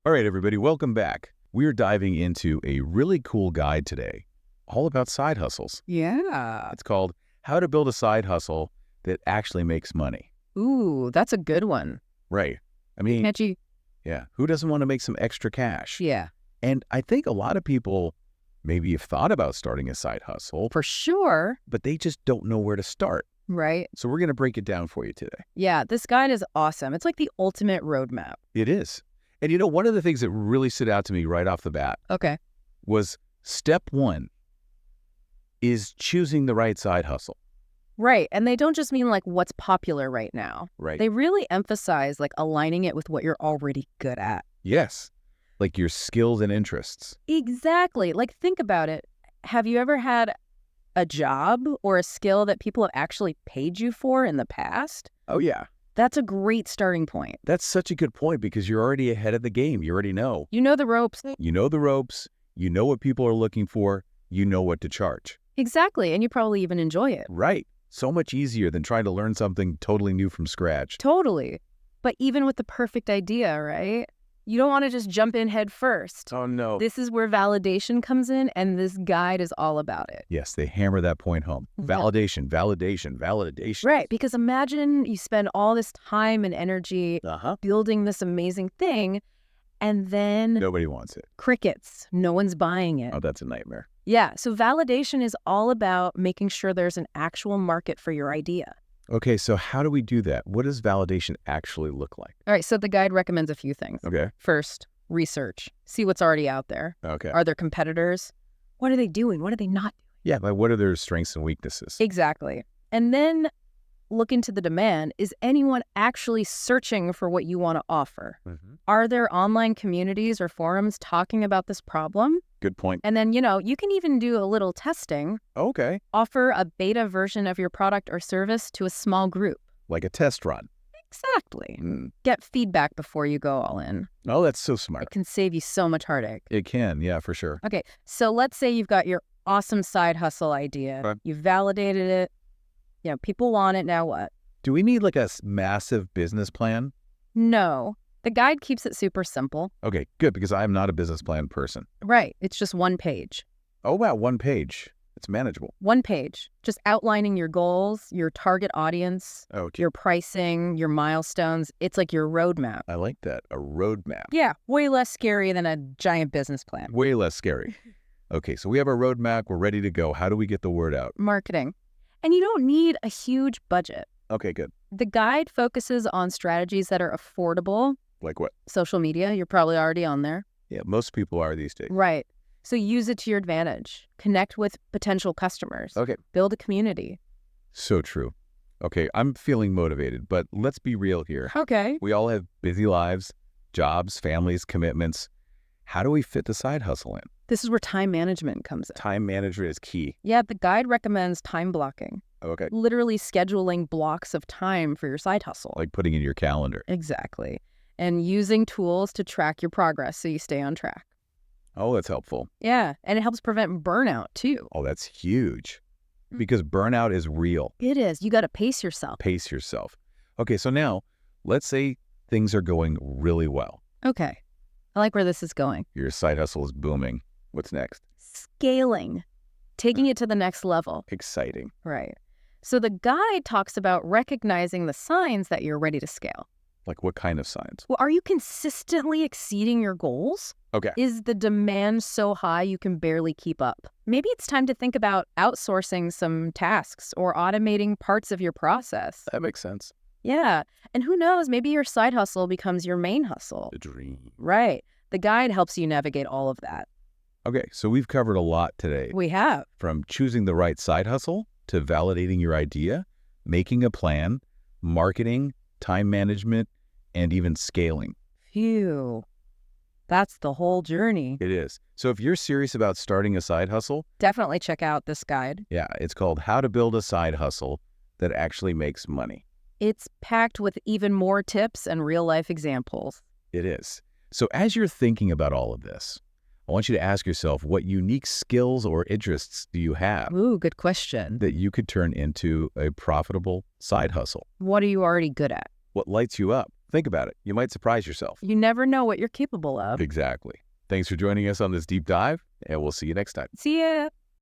All right, everybody, welcome back. We're diving into a really cool guide today, all about side hustles. Yeah. It's called How to Build a Side Hustle That Actually Makes Money. Ooh, that's a good one. Right. I mean, Catchy. yeah, who doesn't want to make some extra cash? Yeah, And I think a lot of people maybe have thought about starting a side hustle, for sure. but they just don't know where to start. Right. So we're going to break it down for you today. Yeah, this guide is awesome. It's like the ultimate roadmap. It is. And one of the things that really stood out to me right off the bat Okay. was step one is choosing the right side hustle. Right. And they don't just mean like what's popular right now. Right. They really emphasize like aligning it with what you're already good at. Yes. Like your skills and interests. Exactly. Like think about it. Have you ever had a job or a skill that people have actually paid you for in the past? Oh, yeah. That's a great starting point. That's such a good point because you're already ahead of the game. You already know. You know the ropes. You know the ropes. You know what people are looking for. You know what to charge. Exactly. And you probably even enjoy it. Right. So much easier than trying to learn something totally new from scratch. Totally. But even with the perfect idea, right? You don't want to just jump in head first. Oh, no. This is where validation comes in, and this guide is all about it. Yes, they hammer that point home. Yeah. Validation. Right, because imagine you spend all this time and energy building this amazing thing, and then Nobody wants it. crickets. No one's buying it. Oh, that's a nightmare. Yeah, so validation is all about making sure there's an actual market for your idea. Okay, so how do we do that? What does validation actually look like? All right, so the guide recommends a few things. Okay. First, research. See what's already out there. Okay. Are there competitors? What are they doing? What are they not doing? Yeah, like what are their strengths and weaknesses? Exactly. And then look into the demand. Is anyone actually searching for what you want to offer? Mm-hmm. Are there online communities or forums talking about this problem? Good point. And then, you can even do a little testing. Okay. Offer a beta version of your product or service to a small group. Like a test run. Exactly. Mm. Get feedback before you go all in. Oh, that's so smart. It can save you so much heartache. It can, yeah, for sure. Okay, so let's say you've got your awesome side hustle idea. Okay. You've validated it. People want it. Now what? Do we need like a massive business plan? No. The guide keeps it super simple. Okay, good, because I'm not a business plan person. Right. It's just one page. Oh, wow, one page. It's manageable. One page. Just outlining your goals, your target audience, Oh, your pricing, your milestones. It's like your roadmap. I like that. A roadmap. Yeah, way less scary than a giant business plan. Way less scary. Okay, so we have our roadmap. We're ready to go. How do we get the word out? Marketing. And you don't need a huge budget. Okay, good. The guide focuses on strategies that are affordable. Like what? Social media, you're probably already on there. Yeah, most people are these days. Right. So use it to your advantage. Connect with potential customers. Okay. Build a community. So true. Okay, I'm feeling motivated, but let's be real here. Okay. We all have busy lives, jobs, families, commitments. How do we fit the side hustle in? This is where time management comes in. Time management is key. Yeah, the guide recommends time blocking. Okay. Literally scheduling blocks of time for your side hustle. Like putting in your calendar. Exactly. And using tools to track your progress so you stay on track. Oh, that's helpful. Yeah, and it helps prevent burnout too. Oh, that's huge. Because burnout is real. It is. You got to pace yourself. Pace yourself. Okay, so now let's say things are going really well. Okay. I like where this is going. Your side hustle is booming. What's next? Scaling. Taking it to the next level. Exciting. Right. So the guide talks about recognizing the signs that you're ready to scale. Like what kind of signs? Well, are you consistently exceeding your goals? Okay. Is the demand so high you can barely keep up? Maybe it's time to think about outsourcing some tasks or automating parts of your process. That makes sense. Yeah. And who knows, maybe your side hustle becomes your main hustle. The dream. Right. The guide helps you navigate all of that. Okay, so we've covered a lot today. We have. From choosing the right side hustle to validating your idea, making a plan, marketing, time management, and even scaling. Phew. That's the whole journey. It is. So if you're serious about starting a side hustle, Definitely check out this guide. yeah, it's called How to Build a Side Hustle That Actually Makes Money. It's packed with even more tips and real-life examples. It is. So as you're thinking about all of this, I want you to ask yourself, what unique skills or interests do you have Ooh, good question. that you could turn into a profitable side hustle? What are you already good at? What lights you up? Think about it. You might surprise yourself. You never know what you're capable of. Exactly. Thanks for joining us on this deep dive, and we'll see you next time. See ya.